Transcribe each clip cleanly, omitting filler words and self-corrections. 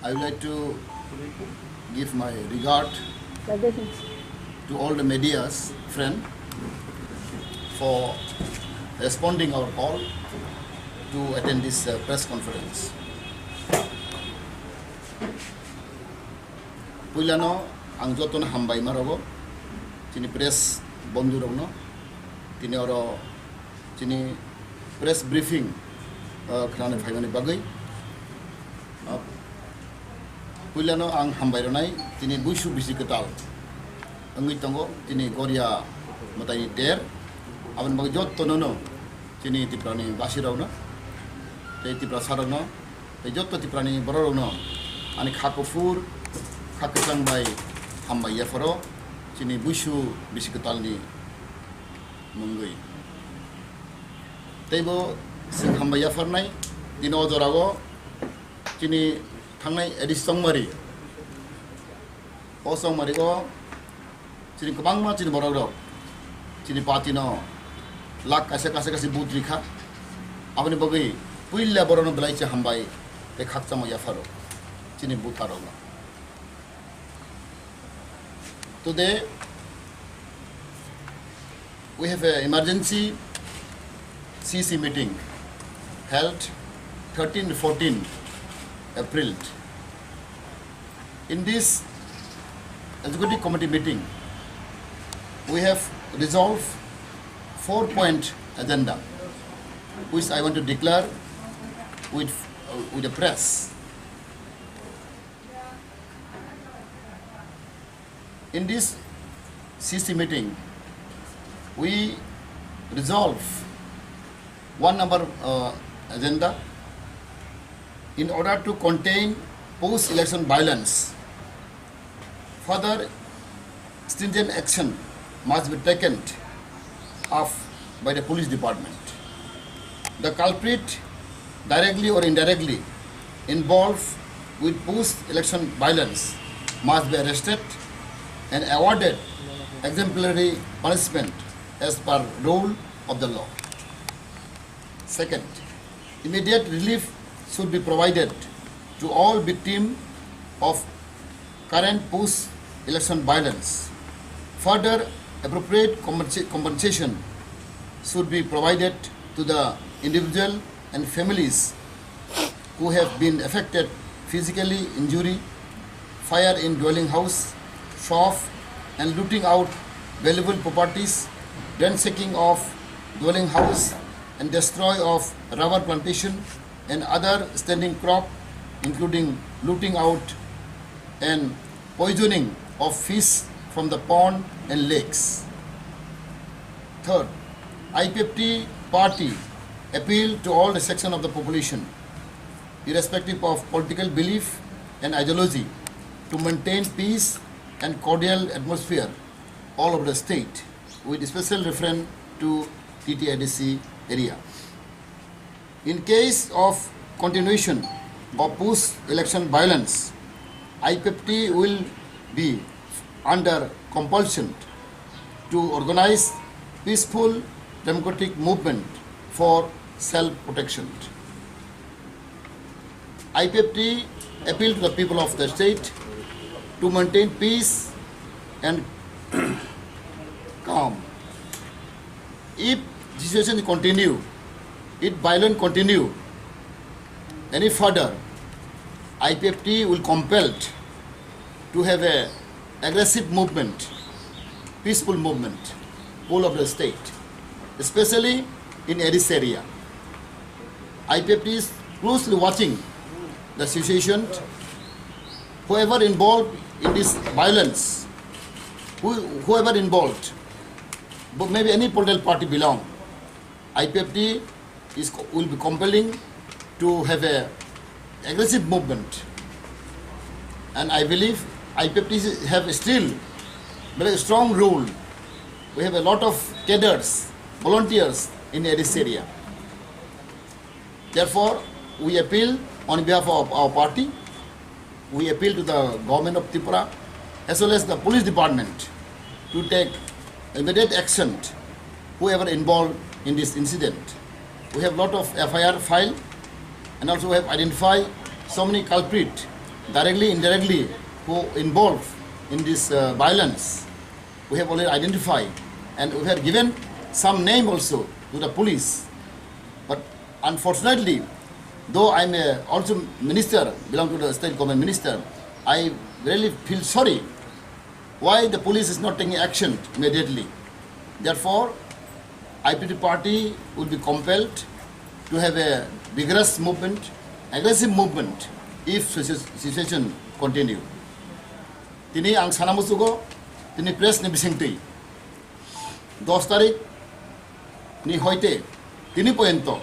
I would like to give my regard to all the media's friend for responding our call to attend this press conference. Puilano ang joton hambay marogo tini press bondu rogno tini oro tini press briefing khana phaimani bagai Puilano ang hambay ronai tini buisu bisi ketal angi tongo tini goria matai der aban bag jot tonono tini tiprani basi rogno te tipra sarogno te jot tiprani bororogno ani khakofur khakesang bai hambay yafaro tini buisu bisi ketal ni mungui tebo sing hambay yafarnai dino dorago tini थांनाय एडिसंमारि असंमारि को चिनि गोबां मानसिनि बराव दं चिनि पार्टिनो लाख कासे booth रिखा आबनि बगै पुइला बरनो बलाइचे हामबाय बे खाकचामा याफारो चिनि बुथारो Today we have an emergency CC meeting held 13-14 April. In this executive committee meeting, we have resolved 4-point agenda, which I want to declare with the press. In this CC meeting, we resolve one number agenda. In order to contain post-election violence, further stringent action must be taken off by the police department. The culprit, directly or indirectly involved with post-election violence, must be arrested and awarded exemplary punishment as per rule of the law. Second, immediate relief should be provided to all victims of current post-election violence. Further, appropriate compensation should be provided to the individual and families who have been affected physically injury, fire in dwelling house, shop and looting out valuable properties, ransacking of dwelling house and destroy of rubber plantation and other standing crop, including looting out and poisoning of fish from the pond and lakes. Third, IPFT party appeal to all the section of the population, irrespective of political belief and ideology, to maintain peace and cordial atmosphere all over the state, with special reference to TTIDC area. In case of continuation of post-election violence, IPFT will be under compulsion to organize peaceful democratic movement for self-protection. IPFT appeal to the people of the state to maintain peace and calm. If the situation continue, if violence continue any further, IPFT will compel to have a aggressive movement, peaceful movement, all of the state, especially in Addis area. IPFT is closely watching the situation. Whoever involved in this violence, whoever involved, but maybe any political party belong, IPFT will be compelling to have a aggressive movement, and I believe IPFT have still very strong role. We have a lot of cadres, volunteers in this area. Therefore, we appeal on behalf of our party, we appeal to the government of Tripura as well as the police department to take immediate action whoever involved in this incident. We have lot of FIR file and also have identified so many culprits directly, indirectly, who involved in this violence, we have already identified, and we have given some name also to the police. But unfortunately, though I'm also minister, belong to the state government minister, I really feel sorry why the police is not taking action immediately. Therefore, IPT party will be compelled to have a vigorous movement, aggressive movement, if situation continue. Tini ang sanamusugo, tini press ni bisingti. 10 tarik ni hoite, tini poento.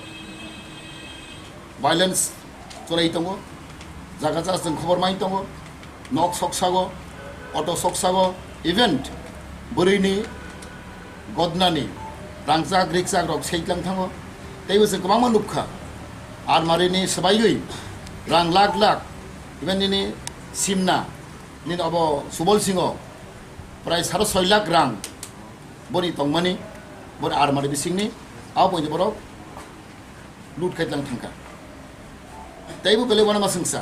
Violence চলাই তঙ্গ জায়গা চাষন খবর মাই তঙ্গ knock সকসাগো auto সকসাগো event বরিনি গদনানি রাংচাক রিক্সাক rock সেইলাং থাঙ্গো তাইবো जों गोबां मानुखा আর मारिनि सबाइगै रां lakh lakh even निनि सिमना निनि अब सुबल सिंह प्राय 6.5 लाख रां बनि तंगमानि बर आर मारि बिसिंनि आ बयनि बरक लुट खाइतलां थांखा ताइबो बेले वाना मासंसा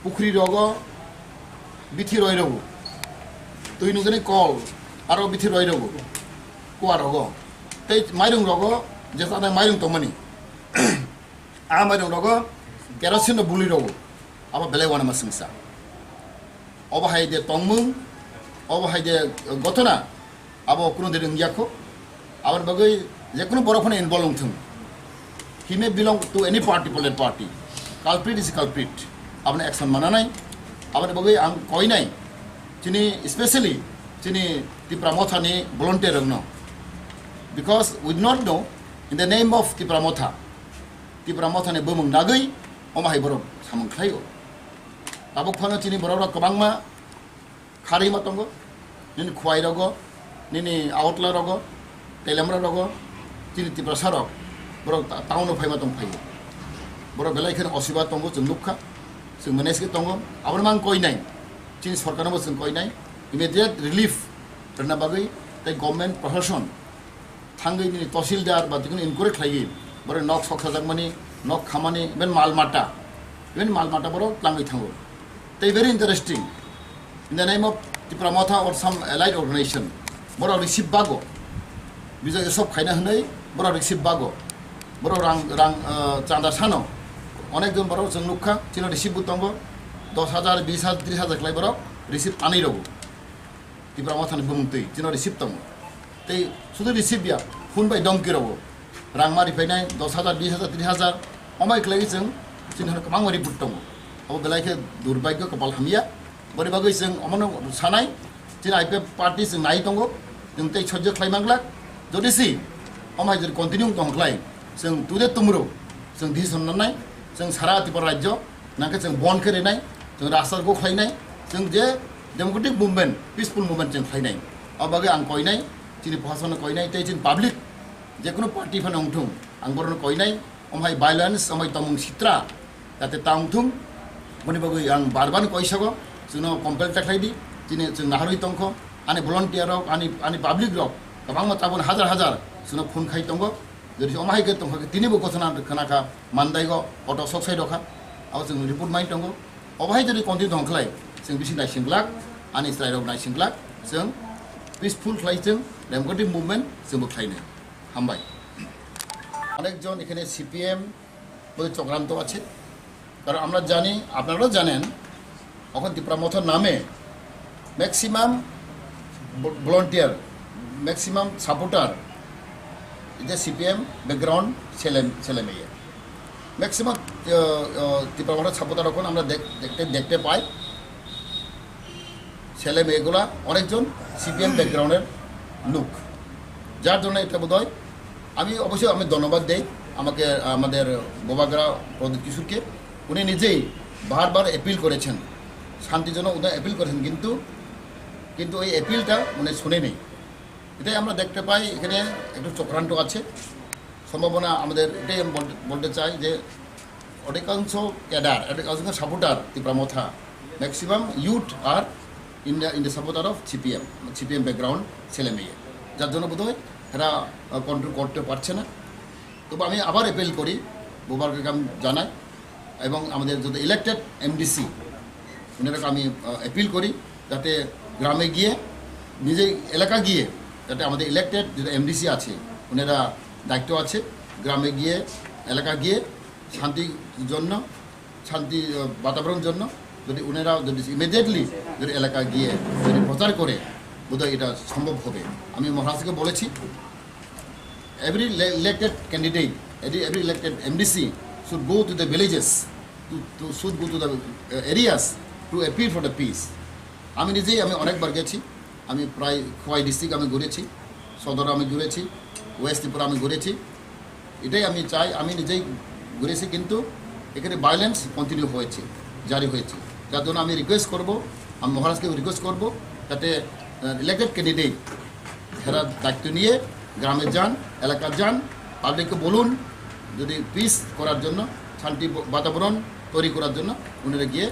पुखरी रगो बिथि रय रगो तुइ नुजनि कल आरो बिथि रय रगो कुवा रगो तै माइरं रगो जेसाना माइरं तंगमानि आ माइरं रगो केरोसिन बुलि रगो आबा बेले वाना मासंसा अबहाय दे तंगमुं अबहाय दे गथना आबो कुनो दे रंगियाखो आबार बागै जेकुनो बरफोरनि इनभल्व थों he may belong to any party, political party. Culprit is culprit. आपने एक्शन माना नहीं, आपने बगै आं कोई नहीं, चिनी especially चिनी तिप्रामोथा ने volunteer रखना, because we do not know in the name of Tipramotha ने बमुंग नागै, ओमाहाय बरो सामंग खायो. ताबुक फानो चिनी बरो कबांग मा खारी मतंगो, निनी खुआई रगो, निनी आउटला रगो, तेलमरा रगो, चिनी तिप्रासारक. बर टाउन फाइमा दं फायो बर बेलायखन असिबा दंगो जों नुखा जों मेनेजके दंगो आबोर मान कयनाय चीन सरकारनोबो जों कयनाय इमिडिएट रिलिफ रना बागै ताइ गभर्नमेन्ट प्रशासन थांगै नि तहसिलदार बा जिकुनु इनक्वायरि खालायो बर नक सकसाजाकमानि नक खामानि बेन मालमाटा बर लांगै थांगो ताइ very interesting in the name of Tipra Motha और सम एलाइड अर्गानाइजेशन बर रिसिभ बागो बिजय सब खायना होनै बर रिसिभ बागो बरो रां चांदा सानो अनेक जन बरो जों नुखा चिनो रिसिभ बुतंगो 10,000 20,000 30,000 क्लाय बरो रिसिभ आनै रगो तिप्रामथानि बुंतै चिनो रिसिभ तंगो तै सुदु रिसिभ या फुन बाय दंकि रगो रां मारि फैनाय 10,000 20,000 30,000 अमाय क्लाय जों चिनो गोबां मारि बुतंगो अब बेलायखे दुर्भाग्य कपाल हामिया बरि बागै जों अमनो सानाय चिन आइपे पार्टी जों नाय तंगो जों तै सज्ज क्लाय मांगला जदिसि अमाय जों कन्टिन्यू तंगलाय जों तुदे तुमरो जों डिसिसन लानाय जों सारा त्रिपुरा राज्य नाके जों बन खेरेनाय जों रास्ताखौ खालायनाय जों जे डेमोक्रेटिक मुभमेन्ट पिसफुल मुभमेन्ट जों खालायनाय अबागे आं कयनाय चिनि प्रशासन कयनाय तै चिन पाब्लिक जेकुनु पार्टी फान अंथुं आं बरन कयनाय अमहाय भाइलेन्स अमहाय तमुं सित्रा जाते तांथुं बनि बागै आं बारबान कयसागो जोंनो कम्पेल टाख्लायदि चिनि जों नाहारइ तंखो आनि भलन्टियार रक आनि पाब्लिक रक गोबां माताबन हाजार हाजार जोंनो फुन खाय तंगो jadi omah ikat tongkak tini buku sana kenaka mandai go auto sok sai doka awas yang report main tonggo omah jadi konti tongklai sing bisi nai singlak ani istrai rok nai singlak sing peaceful klai sing democratic movement sing buklai ne hambai অনেক জন এখানে CPM বলে চক্রান্ত আছে কারণ আমরা জানি আপনারাও জানেন এখন তিপ্রামথার নামে ম্যাক্সিমাম ভলান্টিয়ার ম্যাক্সিমাম সাপোর্টার এটা সিপিএম ব্যাকগ্রাউন্ড ছেলে মেয়ে ম্যাক্সিমাম তিপ্রামথার সাপোর্টার এখন আমরা দেখতে পাই ছেলে মেয়েগুলা অনেকজন সিপিএম ব্যাকগ্রাউন্ডের লোক যার জন্য এটা বোধহয় আমি অবশ্যই আমি ধন্যবাদ দেই আমাকে আমাদের গোবাগড়া প্রদীপ কিশোরকে উনি নিজেই বারবার অ্যাপিল করেছেন শান্তির জন্য উনি অ্যাপিল করেছেন কিন্তু ওই অ্যাপিলটা মানে শুনেনি এটাই আমরা দেখতে পাই এখানে একটু চক্রান্ত আছে সম্ভাবনা আমাদের এটাই আমি বলতে চাই যে অধিকাংশ ক্যাডার অধিকাংশ supporter Tipra Motha maximum youth R in the supporter of CPM background ছেলে মেয়ে যার জন্য বোধহয় এরা কন্ট্রোল করতে পারছে না তবে আমি আবার অ্যাপিল করি গোবারকে আমি জানাই এবং আমাদের যদি ইলেক্টেড এমডিসি ওনারাকে আমি অ্যাপিল করি যাতে গ্রামে গিয়ে নিজেই এলাকা গিয়ে যাতে আমাদের ইলেক্টেড যেটা এমডিসি আছে ওনারা দায়িত্ব আছে গ্রামে গিয়ে এলাকা গিয়ে শান্তির জন্য শান্তি বাতাবরণ জন্য যদি ওনারা যদি ইমিডিয়েটলি যদি এলাকা গিয়ে যদি প্রচার করে বোধহয় এটা সম্ভব হবে। আমি মহারাজকে বলেছি every elected candidate, every elected MDC should go to the villages, should go to the areas to appeal for the peace. আমি নিজেই অনেকবার গেছি, আমি প্রায় খোয়াই ডিস্ট্রিক্ট আমি ঘুরেছি, সদর আমি ঘুরেছি, ওয়েস্ট ত্রিপুরা আমি ঘুরেছি। এটাই আমি চাই, আমি নিজেই ঘুরেছি, কিন্তু এখানে ভায়োলেন্স কন্টিনিউ হয়েছে, জারি হয়েছে। যার জন্য আমি রিকোয়েস্ট করব, আমি মহারাজকে রিকোয়েস্ট করব যাতে ইলেক্টেড ক্যান্ডিডেট এরা দায়িত্ব নিয়ে গ্রামে যান, এলাকা যান, পাবলিককে বলুন যদি পিস করার জন্য শান্তি বাতাবরণ তৈরি করার জন্য ওনারা গিয়ে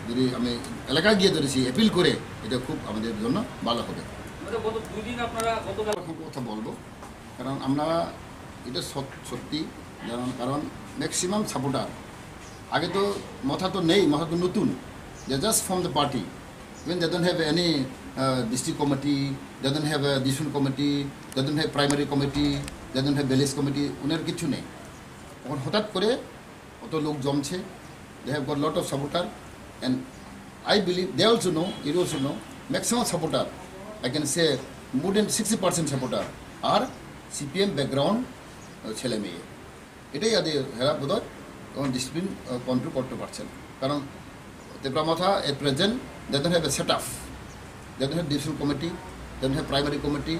যদি আমি এলাকায় গিয়ে ধরেছি অ্যাপিল করে এটা খুব আমাদের জন্য ভালো হবে। কথা বলবো কারণ আমরা এটা সত্যি কারণ ম্যাক্সিমাম সাপোর্টার আগে তো মাথা তো নেই, মাথা তো নতুন, they just from the party, when they don't have any district committee, they don't have a division committee, they don't have primary committee, they don't have village committee, ওনার কিছু নেই। তখন হঠাৎ করে অত লোক জমছে, they have got lot of supporter and I believe they also know, you also know, maximum supporter, I can say more than 60% supporter are CPM background ছেলে মেয়ে। এটাই এরা বোধহয় ডিসিপ্লিন কন্ট্রোল করতে পারছেন, কারণ Tepramatha at present they don't have a setup, they don't have division committee, they don't have primary committee,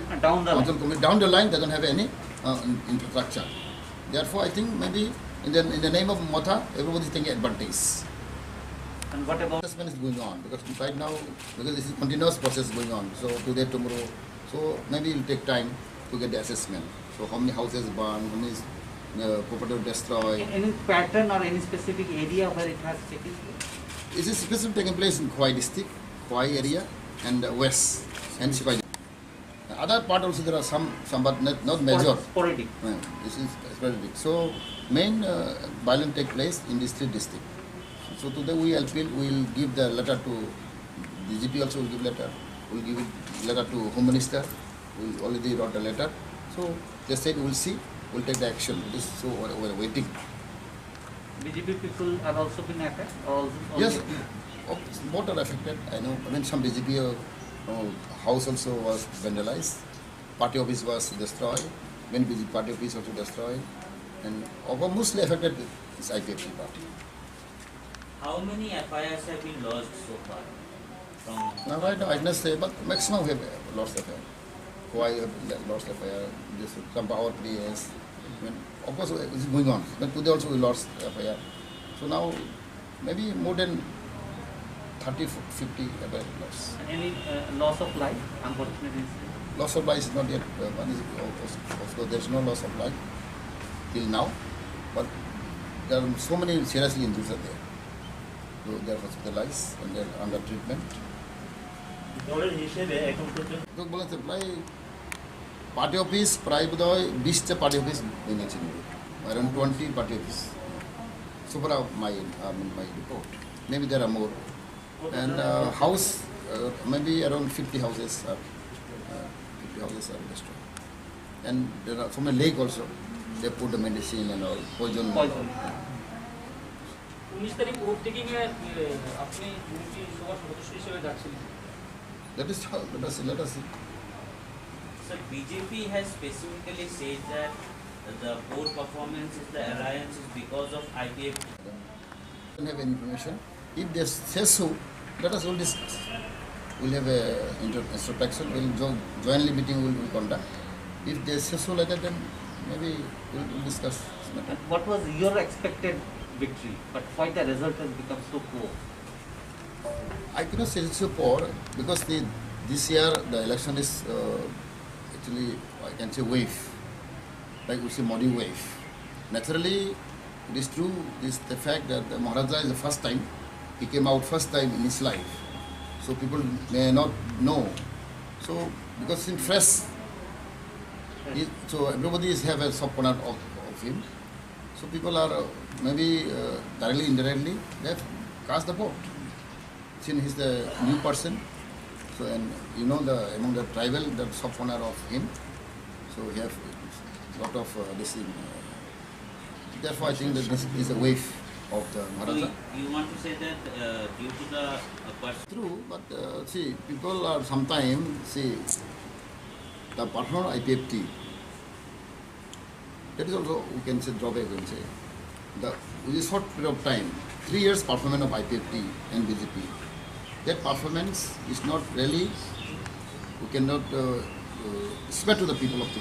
down the line they don't have any infrastructure. Therefore I think maybe in the name of Matha everybody is taking advantage. And what about assessment is going on because right now because this is continuous process going on, so today tomorrow, so maybe it will take time to get the assessment, so how many houses burned, how many property destroyed, any pattern or any specific area where it has taken place? It is specifically taking place in Khumpui district, Khumpui area, and west, and Sipai. Other part also there are some but not major. Sporadic. This is sporadic. So main violence take place in these three districts. So today we will give the letter to DGP, also will give letter. We'll give it letter to Home Minister. We already wrote a letter. So they said we'll see, we'll take the action. This so we're waiting. BJP people have also been affected? Yes, both are affected. I know. I mean, some BJP house also was vandalized. Party office was destroyed. Many BJP party office also destroyed. And mostly affected is IPFT party. How many FIRs have been lost so far? Now, right now, I cannot say, but maximum we have lost FIR. Why have lost FIR? This some power players. Of course, it is going on. But today also we lost FIR. So now maybe more than 30, 50 FIR loss. Any loss of life, unfortunately? Loss of life is not yet. Of course, there is no loss of life till now. But there are so many seriously injured are there. So they are hospitalized and they are under treatment. তো বলেছে প্রায় party office প্রায় বোধ হয় 20টা party office ভেঙেছে, around 20 party office. So far my report. Maybe there are more. And house maybe around 50 houses are destroyed. And there are from a lake also. They put the medicine and all poison. 19 তারিখ overtaking এ আপনি committee সভার সদস্য হিসেবে যাচ্ছিলেন। That is how. Let us see. Sir, BJP has specifically said that the poor performance is the alliance is because of IPF. I don't have any information. If they say so, let us all discuss. We'll have a introspection. We'll jointly meeting will conduct. If they say so like that, then maybe we'll discuss this matter. What was your expected victory? But why the result has become so poor? I cannot say it's so poor because this year the election is actually I can say wave, like we say Modi wave. Naturally, it is true. This the fact that the Maharaja is the first time he came out first time in his life, so people may not know. So because in fresh, so everybody is have a soft corner of him. So people are maybe directly indirectly they have cast the vote. since he's the new person, so and you know the among the tribal the soft corner of him, so he have lot of this thing. Therefore, I think that this is a wave of the So Maharaja. you want to say that due to the person, True, but see, people are sometimes see the partner IPFT. That is also we can say drawback. We can say the with a short period of time, 3 years performance of IPFT and BJP. That performance is not really. We cannot spread to the people of the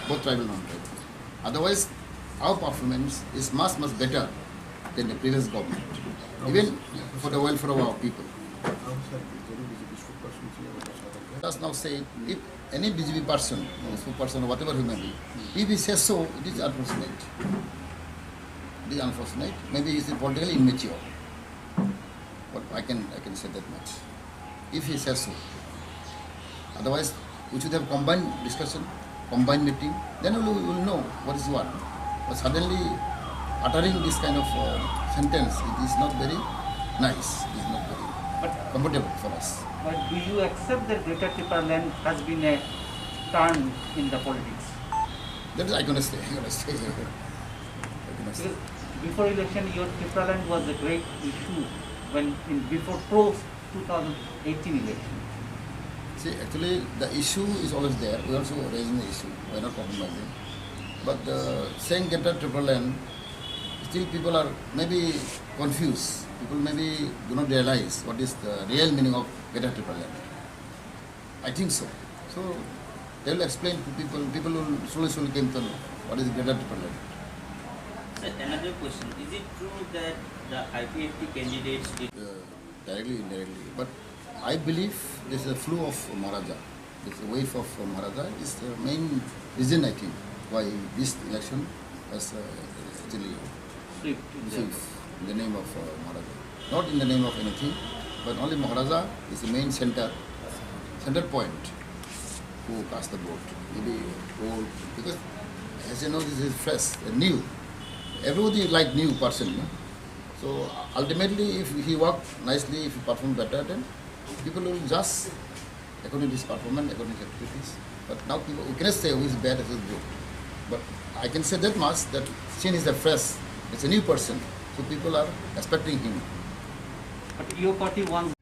both tribal and non-tribal. Otherwise, our performance is much better than the previous government, even for the welfare of our people. Let us now say, if any BJP person, spokesperson or whatever he may be, if he says so, it is unfortunate. It is unfortunate. Maybe he is politically immature. But I can say that much. If he says so. Otherwise, we should have combined discussion, combined meeting. Then we will know what is what. But suddenly uttering this kind of sentence, it is not very nice. It is not very comfortable for us. But do you accept that Greater Tripaland has been a turn in the politics? That is I cannot say. I cannot say. I cannot say. Because before election, your Tripaland was a great issue before post-2018 election. See, actually, the issue is always there. We also raising the issue. We are not compromising. But saying Greater Tripaland, still people are maybe confused. People maybe do not realize what is the real meaning of Greater Tripaland. I think so. So they will explain to people. People will slowly come to know what is Greater Tripaland. so another question, is it true that the IPFT candidates did Directly, indirectly. But I believe this is a flu of Maharaja. This wave of Maharaja is the main reason, I think, why this election was actually Swift in the swift in the name of Maharaja. Not in the name of anything, but only Maharaja is the main center point who cast the vote. Maybe old, because as you know, this is fresh, new. Everybody like new person. No? So ultimately, if he work nicely, if he perform better, then people will just according to his performance, according to his activities. But now people, we cannot say who is bad, who is good. But I can say that much that since he's a fresh, it's a new person, so people are expecting him. But your party won